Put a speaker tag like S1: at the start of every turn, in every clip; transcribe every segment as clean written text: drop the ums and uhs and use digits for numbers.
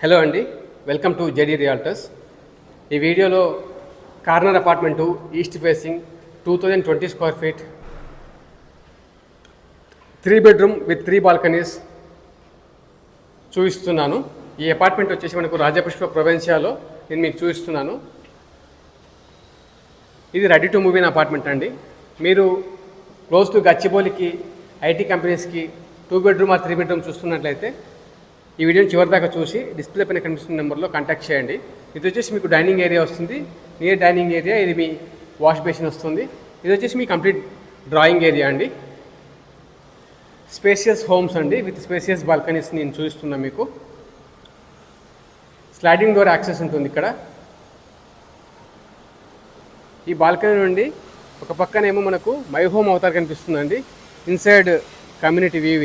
S1: Hello అండి, welcome to JD realtors. ఈ వీడియోలో corner apartment east facing 2020 square feet 3 bedroom with 3 balconies చూపిస్తున్నాను. ఈ అపార్ట్మెంట్ వచ్చేసి మనకు రాజపుష్ప ప్రొవెన్షియాలో నేను మీకు చూపిస్తున్నాను. ఇది ready to move in apartment అండి. మీరు క్లోజ్ టు గచ్చిబౌలికి ఐటీ కంపెనీస్కి 2 బెడ్రూమ్ ఆర్ 3 బెడ్రూమ్ చూస్తున్నట్లయితే ఈ వీడియోని చివరి దాకా చూసి డిస్ప్లే పైన కనిపిస్తున్న నెంబర్లో కాంటాక్ట్ చేయండి. ఇది వచ్చేసి మీకు డైనింగ్ ఏరియా వస్తుంది. నియర్ డైనింగ్ ఏరియా ఇది మీ వాష్ బేసిన్ వస్తుంది. ఇది వచ్చేసి మీ కంప్లీట్ డ్రాయింగ్ ఏరియా అండి. స్పేసియస్ హోమ్స్ అండి విత్ స్పేసియస్ బాల్కనీస్ నేను చూపిస్తున్నాను మీకు. స్లైడింగ్ డోర్ యాక్సెస్ ఉంటుంది ఇక్కడ. ఈ బాల్కనీ నుండి ఒక పక్కనేమో మనకు మై హోమ్ అవతార్ కనిపిస్తుందండి. ఇన్సైడ్ కమ్యూనిటీ వ్యూ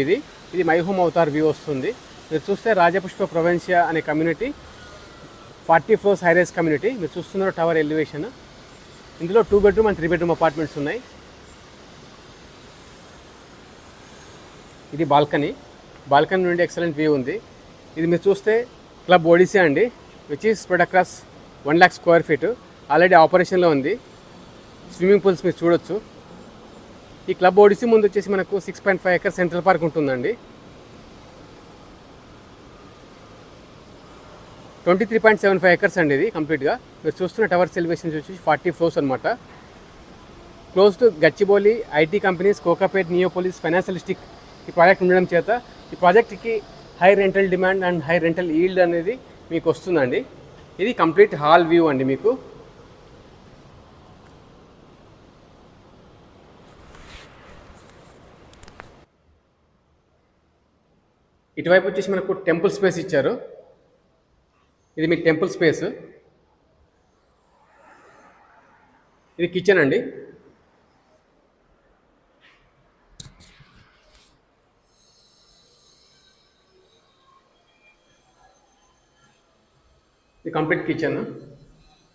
S1: ఇది మై హోమ్ అవతార్ వ్యూ వస్తుంది. మీరు చూస్తే రాజపుష్ప ప్రొవెన్షియా అనే కమ్యూనిటీ 40 ఫ్లోర్స్ హైరైజ్ కమ్యూనిటీ. మీరు చూస్తున్నారు టవర్ ఎలివేషన్. ఇందులో 2 బెడ్రూమ్ అండ్ 3 బెడ్రూమ్ అపార్ట్మెంట్స్ ఉన్నాయి. ఇది బాల్కనీ నుండి ఎక్సలెంట్ వ్యూ ఉంది. ఇది మీరు చూస్తే క్లబ్ ఒడిసీ అండి, which is spread across 1 lakh square feet. Already ఆపరేషన్లో ఉంది. స్విమ్మింగ్ పూల్స్ మీరు చూడొచ్చు. ఈ క్లబ్ ఒడిసీ ముందు వచ్చేసి మనకు 6.5 acres సెంట్రల్ పార్క్ ఉంటుందండి. 23.75 acres అండి ఇది కంప్లీట్గా. మీరు చూస్తున్న టవర్స్ ఎలివేషన్స్ వచ్చి 40 ఫ్లోర్స్ అనమాట. Close to Gachibowli IT companies, Kokapet, Neopolis, financial district ఈ ప్రాజెక్ట్ ఉండడం చేత ఈ ప్రాజెక్ట్కి high rental demand and high rental yield అనేది మీకు వస్తుందండి. ఇది కంప్లీట్ హాల్ వ్యూ అండి మీకు. ఇటువైపు వచ్చేసి మనకు టెంపుల్ స్పేస్ ఇచ్చారు. ఇది మీ టెంపుల్ స్పేస్. ఇది కిచెన్ అండి. ఇది కంప్లీట్ కిచెన్.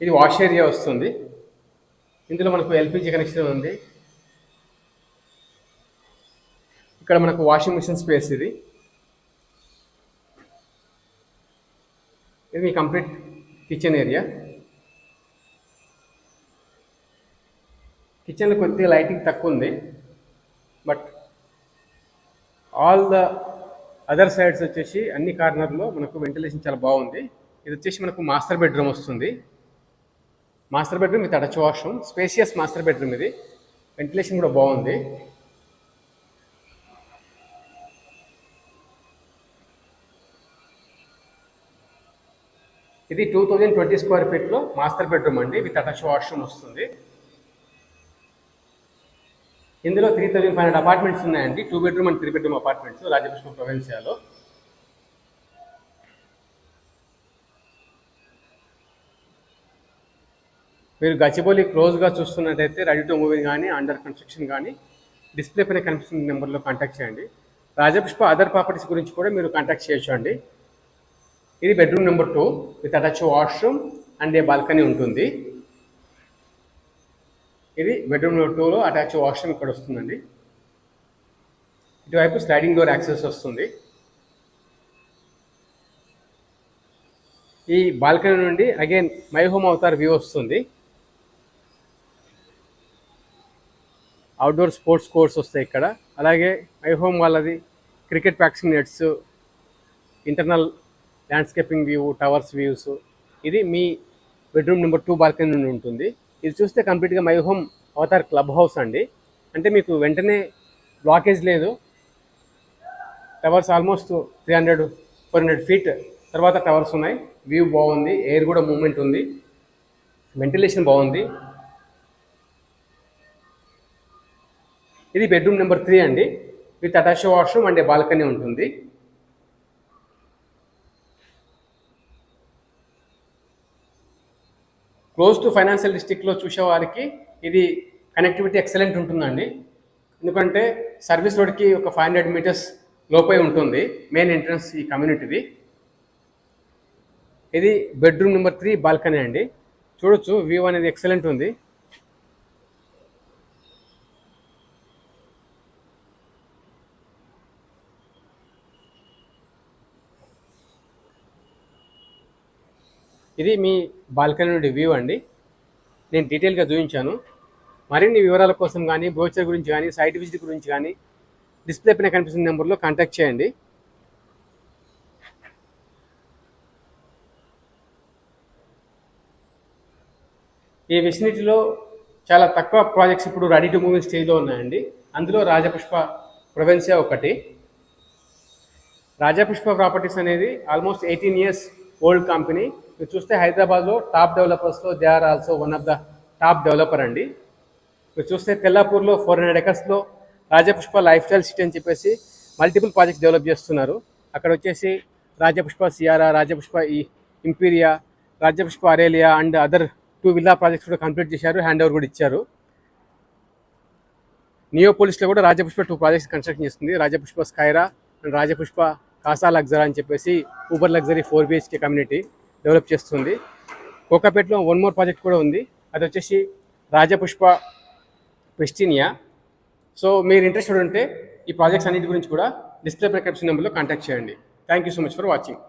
S1: ఇది వాష్ ఏరియా వస్తుంది. ఇందులో మనకు ఎల్పిజి కనెక్షన్ ఉంది. ఇక్కడ మనకు వాషింగ్ మిషన్ స్పేస్ ఇది మీ కంప్లీట్ కిచెన్ ఏరియా. కిచెన్లో కొద్దిగా లైటింగ్ తక్కువ ఉంది, but all the other sides వచ్చేసి అన్ని కార్నర్లో మనకు వెంటిలేషన్ చాలా బాగుంది. ఇది వచ్చేసి మనకు మాస్టర్ బెడ్రూమ్ వస్తుంది. Master bedroom with attach washroom, spacious master bedroom. ఇది వెంటిలేషన్ కూడా బాగుంది. ఇది 2020 స్క్వేర్ ఫీట్లో మాస్టర్ బెడ్రూమ్ అండి విత్ అటాచ్ వాష్రూమ్ వస్తుంది. ఇందులో 3,500 అపార్ట్మెంట్స్ ఉన్నాయండి. 2 bedroom and 3 bedroom apartments Rajapushpa ప్రొవెన్షియాలో. మీరు గచ్చిబౌలి క్లోజ్గా చూస్తున్నట్టయితే రెడీ టు మూవింగ్ కానీ అండర్ కన్స్ట్రక్షన్ కానీ డిస్ప్లే పైన కనిపిస్తున్న నెంబర్లో కాంటాక్ట్ చేయండి. రాజపుష్ప అదర్ ప్రాపర్టీస్ గురించి కూడా మీరు కాంటాక్ట్ చేయొచ్చు అండి. ఇది bedroom number 2 with attach washroom and A balcony ఉంటుంది. ఇది బెడ్రూమ్ నెంబర్ 2లో అటాచ్ వాష్రూమ్ ఇక్కడ వస్తుందండి. ఇటువైపు స్లైడింగ్ డోర్ యాక్సెస్ వస్తుంది. ఈ బాల్కనీ నుండి again My Home avatar view వస్తుంది. అవుట్డోర్ స్పోర్ట్స్ కోర్ట్స్ వస్తాయి ఇక్కడ. అలాగే మై హోమ్ వాళ్ళది cricket practising nets, internal landscaping view, towers views. ఇది మీ బెడ్రూమ్ నెంబర్ 2 బాల్కనీ నుండి ఉంటుంది. ఇది చూస్తే కంప్లీట్గా my Home Avatar club house అండి. అంటే మీకు వెంటనే బ్లాకేజ్ లేదు. టవర్స్ ఆల్మోస్ట్ 300-400 ఫీట్ తర్వాత టవర్స్ ఉన్నాయి. వ్యూ బాగుంది, ఎయిర్ కూడా మూవ్మెంట్ ఉంది, వెంటిలేషన్ బాగుంది. ఇది బెడ్రూమ్ నెంబర్ 3 అండి with attach washroom and A balcony ఉంటుంది. క్లోజ్ టు ఫైనాన్షియల్ డిస్ట్రిక్ట్లో చూసేవారికి ఇది కనెక్టివిటీ ఎక్సలెంట్ ఉంటుందండి. ఎందుకంటే సర్వీస్ రోడ్కి ఒక 500 మీటర్స్ లోపే ఉంటుంది మెయిన్ ఎంట్రన్స్ ఈ కమ్యూనిటీది. ఇది బెడ్రూమ్ నెంబర్ 3 బాల్కనీ అండి. చూడొచ్చు వ్యూ అనేది ఎక్సలెంట్ ఉంది. ఇది మీ బాల్కనీ నుండి వ్యూ అండి. నేను డీటెయిల్గా చూపించాను. మరిన్ని వివరాల కోసం కానీ, బ్రోచర్ గురించి కానీ, సైట్ విజిట్ గురించి కానీ డిస్ప్లే పైన కనిపిస్తున్న నెంబర్లో కాంటాక్ట్ చేయండి. ఈ విసినిటీలో చాలా తక్కువ ప్రాజెక్ట్స్ ఇప్పుడు రెడీ టు మూవింగ్ స్టేజ్లో ఉన్నాయండి. అందులో రాజపుష్ప ప్రొవెన్సియా ఒకటి. రాజపుష్ప ప్రాపర్టీస్ అనేది ఆల్మోస్ట్ 18 years ఓల్డ్ కంపెనీ. మీరు చూస్తే హైదరాబాద్లో టాప్ డెవలపర్స్లో they are also one of the top developer అండి. మీరు చూస్తే తెల్లాపూర్లో 400 acres Rajapushpa Life Style City అని చెప్పేసి మల్టిపుల్ ప్రాజెక్ట్స్ డెవలప్ చేస్తున్నారు. అక్కడ వచ్చేసి Rajapushpa Sierra, Rajapushpa Imperia, Rajapushpa Aurelia and other 2 villa projects కూడా కంప్లీట్ చేశారు, హ్యాండ్ ఓవర్ కూడా ఇచ్చారు. నియోపోలిస్లో కూడా రాజపుష్ప 2 ప్రాజెక్ట్స్ కన్స్ట్రక్షన్ చేస్తుంది. రాజపుష్ప స్కైరా అండ్ రాజపుష్ప కాసా లగ్జరా అని చెప్పేసి Uber luxury 4 BHK community develop చేస్తుంది. కోకాపేట్లో 1 more ప్రాజెక్ట్ కూడా ఉంది, అది వచ్చేసి రాజపుష్ప ప్రెస్టీనియా. సో మీరు ఇంట్రెస్టెడ్ ఉంటే ఈ ప్రాజెక్ట్స్ అన్నిటి గురించి కూడా డిస్ప్లే ప్రిస్క్రిప్షన్ నెంబర్లో కాంటాక్ట్ చేయండి. Thank you so much for watching.